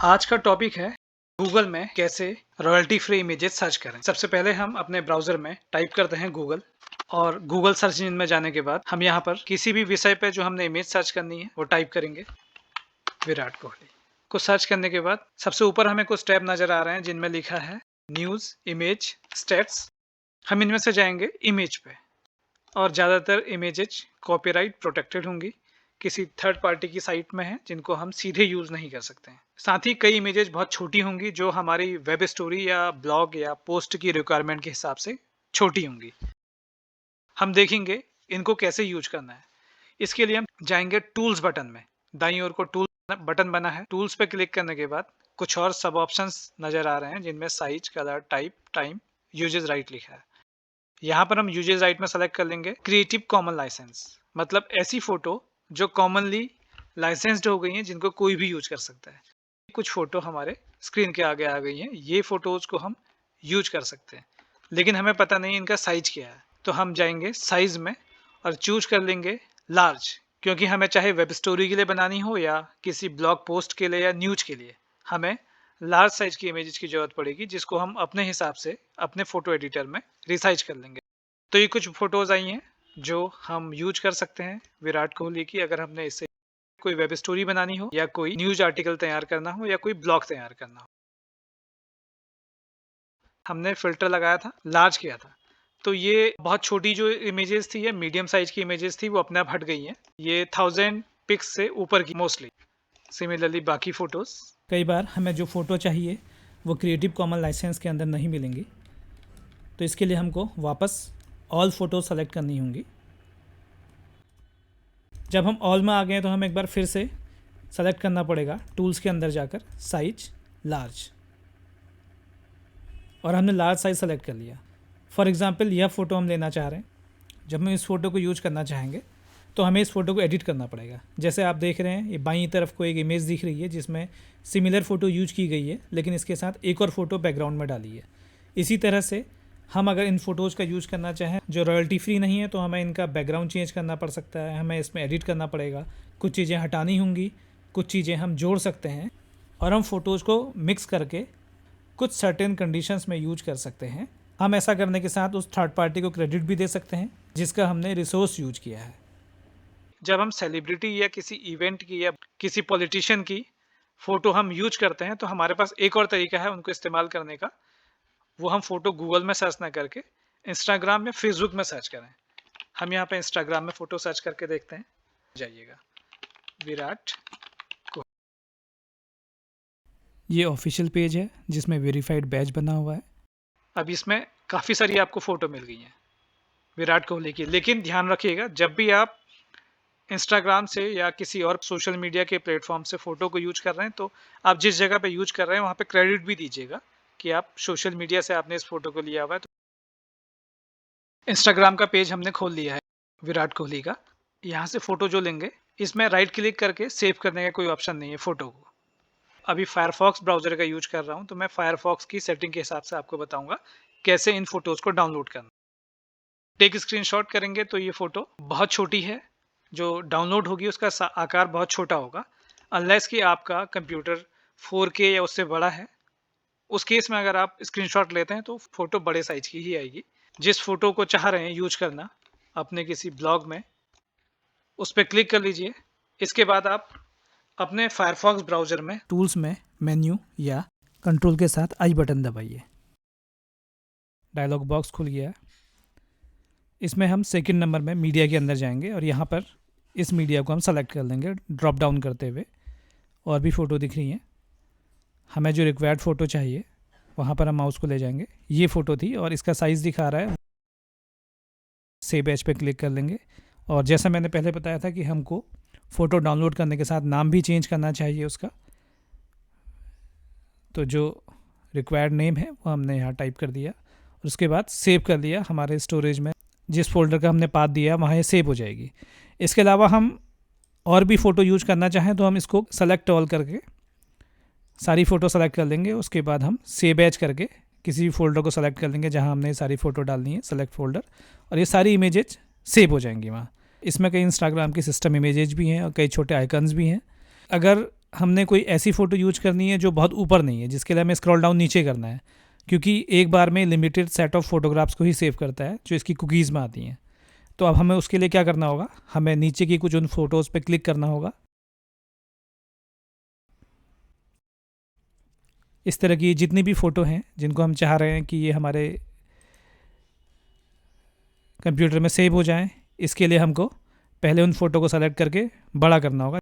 आज का टॉपिक है गूगल में कैसे रॉयल्टी फ्री इमेजेस सर्च करें। सबसे पहले हम अपने ब्राउजर में टाइप करते हैं गूगल और गूगल सर्च इंजन में जाने के बाद हम यहाँ पर किसी भी विषय पे जो हमने इमेज सर्च करनी है वो टाइप करेंगे विराट कोहली। को सर्च करने के बाद सबसे ऊपर हमें कुछ टैब नजर आ रहे हैं जिनमें लिखा है न्यूज, इमेज, स्टेट्स। हम इनमें से जाएंगे इमेज पे और ज़्यादातर इमेजेज कॉपीराइट प्रोटेक्टेड होंगी, किसी थर्ड पार्टी की साइट में है जिनको हम सीधे यूज नहीं कर सकते हैं। साथ ही कई इमेजेस बहुत छोटी होंगी जो हमारी वेब स्टोरी या ब्लॉग या पोस्ट की रिक्वायरमेंट के हिसाब से छोटी होंगी। हम देखेंगे इनको कैसे यूज करना है। इसके लिए हम जाएंगे टूल्स बटन में। दाईं ओर को टूल बटन बना है, टूल्स पे क्लिक करने के बाद कुछ और सब ऑप्शंस नजर आ रहे हैं जिनमें size, colour, type, time, uses right लिखा है। यहाँ पर हम यूजेस राइट में सेलेक्ट कर लेंगे क्रिएटिव कॉमन लाइसेंस, मतलब ऐसी फोटो जो कॉमनली लाइसेंस्ड हो गई हैं जिनको कोई भी यूज कर सकता है। कुछ फोटो हमारे स्क्रीन के आगे आ गई हैं, ये फोटोज को हम यूज कर सकते हैं लेकिन हमें पता नहीं इनका साइज क्या है। तो हम जाएंगे साइज में और चूज कर लेंगे लार्ज, क्योंकि हमें चाहे वेब स्टोरी के लिए बनानी हो या किसी ब्लॉग पोस्ट के लिए या न्यूज के लिए हमें लार्ज साइज की इमेजेस की जरूरत पड़ेगी, जिसको हम अपने हिसाब से अपने फोटो एडिटर में रिसाइज कर लेंगे। तो ये कुछ फोटोज आई हैं जो हम यूज कर सकते हैं विराट कोहली की, अगर हमने इससे कोई वेब स्टोरी बनानी हो या कोई न्यूज आर्टिकल तैयार करना हो या कोई ब्लॉग तैयार करना हो। हमने फिल्टर लगाया था, लार्ज किया था, तो ये बहुत छोटी जो इमेजेस थी या मीडियम साइज की इमेजेस थी वो अपने आप हट गई हैं। ये 1000 पिक्स से ऊपर की मोस्टली। सिमिलरली बाकी फोटोज, कई बार हमें जो फ़ोटो चाहिए वो क्रिएटिव कॉमन लाइसेंस के अंदर नहीं मिलेंगी, तो इसके लिए हमको वापस ऑल फ़ोटो सेलेक्ट करनी होंगी। जब हम ऑल में आ गए तो हम एक बार फिर से सेलेक्ट करना पड़ेगा टूल्स के अंदर जाकर साइज लार्ज, और हमने लार्ज साइज सेलेक्ट कर लिया। फॉर एग्ज़ाम्पल यह फ़ोटो हम लेना चाह रहे हैं, जब हम इस फ़ोटो को यूज करना चाहेंगे तो हमें इस फ़ोटो को एडिट करना पड़ेगा। जैसे आप देख रहे हैं ये बाईं तरफ को एक इमेज दिख रही है जिसमें सिमिलर फ़ोटो यूज की गई है लेकिन इसके साथ एक और फ़ोटो बैकग्राउंड में डाली है। इसी तरह से हम अगर इन फ़ोटोज़ का यूज करना चाहें जो रॉयल्टी फ्री नहीं है तो हमें इनका बैकग्राउंड चेंज करना पड़ सकता है, हमें इसमें एडिट करना पड़ेगा, कुछ चीज़ें हटानी होंगी, कुछ चीज़ें हम जोड़ सकते हैं और हम फ़ोटोज़ को मिक्स करके कुछ सर्टेन कंडीशंस में यूज कर सकते हैं। हम ऐसा करने के साथ उस थर्ड पार्टी को क्रेडिट भी दे सकते हैं जिसका हमने रिसोर्स यूज किया है। जब हम सेलिब्रिटी या किसी इवेंट की या किसी पॉलिटिशियन की फोटो हम यूज करते हैं तो हमारे पास एक और तरीका है उनको इस्तेमाल करने का। वो हम फोटो गूगल में सर्च ना करके इंस्टाग्राम या फेसबुक में सर्च करें। हम यहाँ पे इंस्टाग्राम में फोटो सर्च करके देखते हैं। जाइएगा विराट कोहली। ये ऑफिशियल पेज है जिसमें वेरीफाइड बैच बना हुआ है। अब इसमें काफ़ी सारी आपको फ़ोटो मिल गई हैं विराट कोहली की, लेकिन ध्यान रखिएगा जब भी आप इंस्टाग्राम से या किसी और सोशल मीडिया के प्लेटफॉर्म से फ़ोटो को यूज कर रहे हैं तो आप जिस जगह पे यूज कर रहे हैं वहाँ पे क्रेडिट भी दीजिएगा कि आप सोशल मीडिया से आपने इस फ़ोटो को लिया हुआ है। तो इंस्टाग्राम का पेज हमने खोल लिया है विराट कोहली का। यहाँ से फ़ोटो जो लेंगे इसमें राइट क्लिक करके सेव करने का कोई ऑप्शन नहीं है फ़ोटो को। अभी फायरफॉक्स ब्राउज़र का यूज कर रहा हूँ तो मैं फायरफॉक्स की सेटिंग के हिसाब से आपको बताऊंगा कैसे इन फोटोज़ को डाउनलोड करना। टेक स्क्रीनशॉट करेंगे तो ये फ़ोटो बहुत छोटी है, जो डाउनलोड होगी उसका आकार बहुत छोटा होगा, अनलेस कि आपका कंप्यूटर 4K या उससे बड़ा है। उस केस में अगर आप स्क्रीनशॉट लेते हैं तो फ़ोटो बड़े साइज की ही आएगी। जिस फ़ोटो को चाह रहे हैं यूज करना अपने किसी ब्लॉग में, उस पर क्लिक कर लीजिए। इसके बाद आप अपने फायरफॉक्स ब्राउज़र में टूल्स में मेन्यू या कंट्रोल के साथ आई बटन दबाइए। डायलॉग बॉक्स खुल गया है। इसमें हम सेकंड नंबर में मीडिया के अंदर जाएंगे और यहाँ पर इस मीडिया को हम सेलेक्ट कर लेंगे ड्रॉप डाउन करते हुए। और भी फ़ोटो दिख रही हैं, हमें जो रिक्वायर्ड फ़ोटो चाहिए वहाँ पर हम माउस को ले जाएंगे। ये फ़ोटो थी और इसका साइज़ दिखा रहा है। सेव एज पे क्लिक कर लेंगे और जैसा मैंने पहले बताया था कि हमको फ़ोटो डाउनलोड करने के साथ नाम भी चेंज करना चाहिए उसका, तो जो रिक्वायर्ड नेम है वो हमने यहाँ टाइप कर दिया और उसके बाद सेव कर दिया। हमारे स्टोरेज में जिस फोल्डर का हमने पाथ दिया वहाँ ये सेव हो जाएगी। इसके अलावा हम और भी फ़ोटो यूज करना चाहें तो हम इसको सेलेक्ट ऑल करके सारी फ़ोटो सेलेक्ट कर लेंगे। उसके बाद हम सेव एज करके किसी भी फोल्डर को सेलेक्ट कर लेंगे जहाँ हमने सारी फ़ोटो डालनी है, सेलेक्ट फोल्डर, और ये सारी इमेजेज सेव हो जाएंगी वहाँ। इसमें कई इंस्टाग्राम की सिस्टम इमेजेज भी हैं और कई छोटे आइकन्स भी हैं। अगर हमने कोई ऐसी फ़ोटो यूज करनी है जो बहुत ऊपर नहीं है, जिसके लिए हमें स्क्रॉल डाउन नीचे करना है, क्योंकि एक बार में लिमिटेड सेट ऑफ फोटोग्राफ्स को ही सेव करता है जो इसकी कुकीज़ में आती हैं। तो अब हमें उसके लिए क्या करना होगा, हमें नीचे की कुछ उन फोटोज़ पे क्लिक करना होगा। इस तरह की जितनी भी फ़ोटो हैं जिनको हम चाह रहे हैं कि ये हमारे कंप्यूटर में सेव हो जाएं, इसके लिए हमको पहले उन फ़ोटो को सेलेक्ट करके बड़ा करना होगा,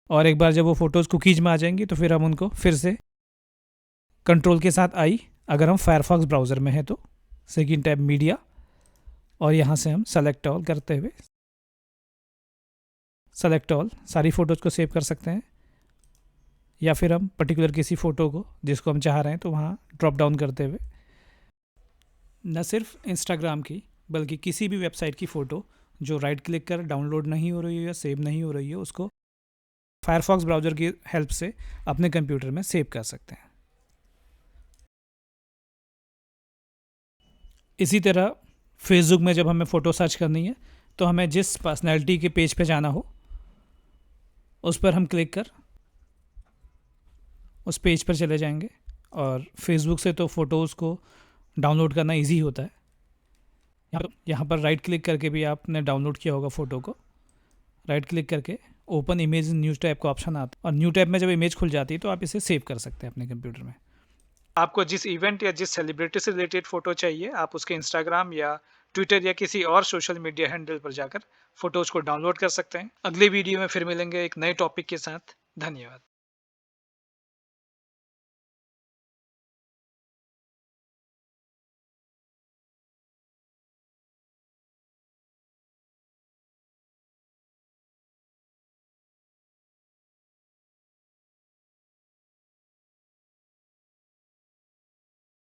और एक बार जब वो फ़ोटोज़ कुकीज़ में आ जाएंगी तो फिर हम उनको फिर से कंट्रोल के साथ आई, अगर हम फायरफॉक्स ब्राउज़र में हैं तो सेकंड टैब मीडिया, और यहाँ से हम सेलेक्ट ऑल करते हुए सेलेक्ट ऑल सारी फ़ोटोज़ को सेव कर सकते हैं, या फिर हम पर्टिकुलर किसी फ़ोटो को जिसको हम चाह रहे हैं तो वहाँ ड्रॉप डाउन करते हुए न सिर्फ इंस्टाग्राम की बल्कि किसी भी वेबसाइट की फ़ोटो जो राइट क्लिक कर डाउनलोड नहीं हो रही है या सेव नहीं हो रही है, उसको फायरफॉक्स ब्राउज़र की हेल्प से अपने कंप्यूटर में सेव कर सकते हैं। इसी तरह फेसबुक में जब हमें फ़ोटो सर्च करनी है तो हमें जिस पर्सनैलिटी के पेज पे जाना हो उस पर हम क्लिक कर उस पेज पर चले जाएंगे, और फेसबुक से तो फ़ोटोज़ को डाउनलोड करना इजी होता है। यहाँ पर राइट क्लिक करके भी आपने डाउनलोड किया होगा फ़ोटो को, राइट क्लिक करके ओपन इमेज न्यू टैब का ऑप्शन आता है, और न्यू टैब में जब इमेज खुल जाती है तो आप इसे सेव कर सकते हैं अपने कंप्यूटर में। आपको जिस इवेंट या जिस सेलिब्रिटी से रिलेटेड फोटो चाहिए, आप उसके इंस्टाग्राम या ट्विटर या किसी और सोशल मीडिया हैंडल पर जाकर फोटोज को डाउनलोड कर सकते हैं। अगले वीडियो में फिर मिलेंगे एक नए टॉपिक के साथ। धन्यवाद।